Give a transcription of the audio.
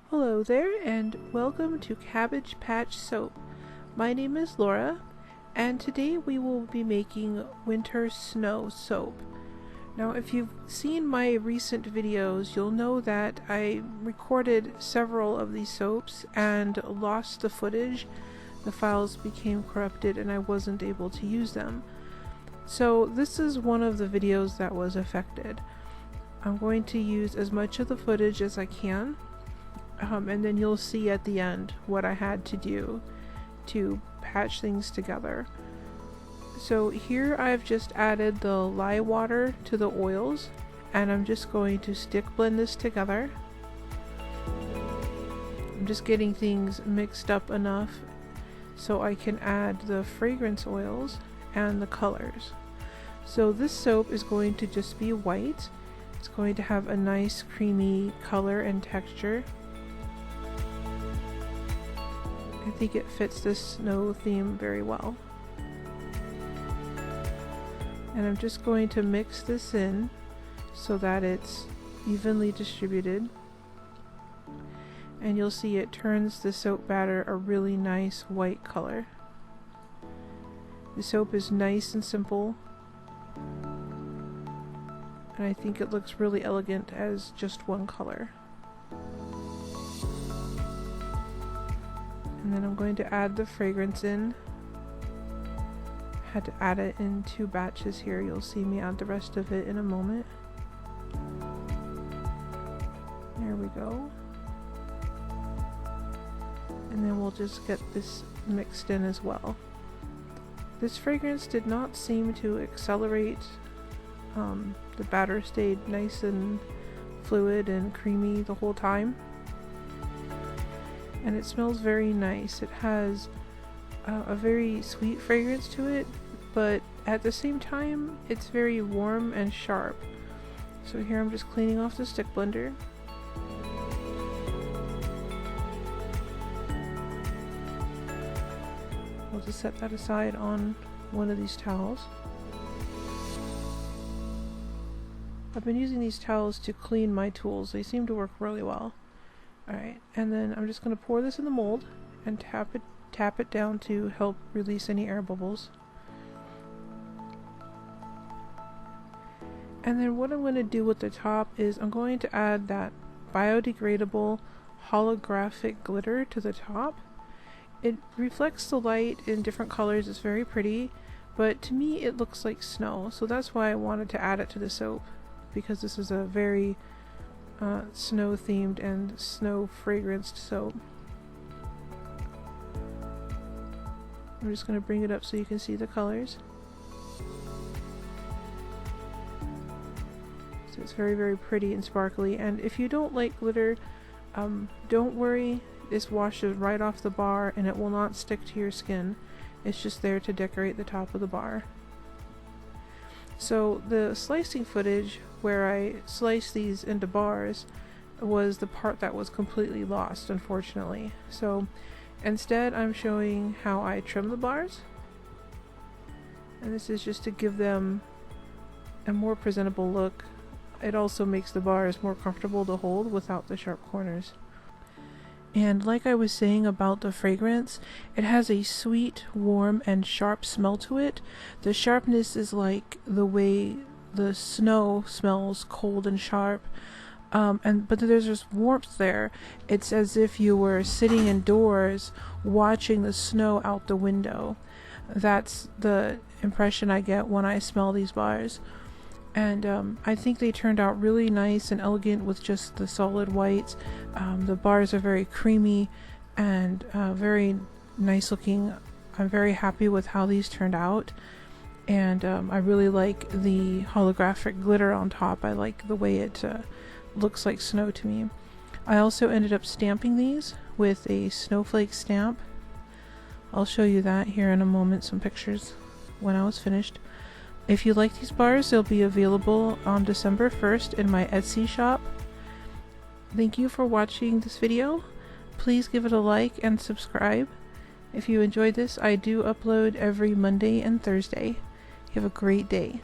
Hello there and welcome to Cabbage Patch Soap. My name is Laura and today we will be making winter snow soap. Now if you've seen my recent videos, you'll know that I recorded several of these soaps and lost the footage. The files became corrupted and I wasn't able to use them. So this is one of the videos that was affected. I'm going to use as much of the footage as I can. And then you'll see at the end what I had to do to patch things together. So here I've just added the lye water to the oils and I'm just going to stick blend this together. I'm just getting things mixed up enough so I can add the fragrance oils and the colors. So this soap is going to just be white. It's going to have a nice creamy color and texture. I think it fits this snow theme very well. And I'm just going to mix this in so that it's evenly distributed. And you'll see it turns the soap batter a really nice white color. The soap is nice and simple. And I think it looks really elegant as just one color. And then I'm going to add the fragrance in. I had to add it in 2 batches here. You'll see me add the rest of it in a moment. There we go. And then we'll just get this mixed in as well. This fragrance did not seem to accelerate. The batter stayed nice and fluid and creamy the whole time. And it smells very nice. It has a very sweet fragrance to it, but at the same time it's very warm and sharp. So here I'm just cleaning off the stick blender. I'll just set that aside on one of these towels. I've been using these towels to clean my tools. They seem to work really well. Alright, and then I'm just going to pour this in the mold and tap it down to help release any air bubbles. And then what I'm going to do with the top is I'm going to add that biodegradable holographic glitter to the top. It reflects the light in different colors, it's very pretty, but to me it looks like snow, so that's why I wanted to add it to the soap, because this is a very snow themed and snow fragranced soap. I'm just going to bring it up so you can see the colors. So it's very, very pretty and sparkly, and if you don't like glitter, don't worry, this washes right off the bar and it will not stick to your skin. It's just there to decorate the top of the bar. So the slicing footage where I sliced these into bars was the part that was completely lost, unfortunately. So instead I'm showing how I trim the bars, and this is just to give them a more presentable look. It also makes the bars more comfortable to hold without the sharp corners. And like I was saying about the fragrance, it has a sweet, warm, and sharp smell to it. The sharpness is like the way the snow smells, cold and sharp. But there's this warmth there. It's as if you were sitting indoors watching the snow out the window. That's the impression I get when I smell these bars. And I think they turned out really nice and elegant with just the solid whites. The bars are very creamy and very nice looking. I'm very happy with how these turned out. And I really like the holographic glitter on top. I like the way it looks like snow to me. I also ended up stamping these with a snowflake stamp. I'll show you that here in a moment, some pictures when I was finished. If you like these bars, they'll be available on December 1st in my Etsy shop. Thank you for watching this video. Please give it a like and subscribe. If you enjoyed this, I do upload every Monday and Thursday. You have a great day.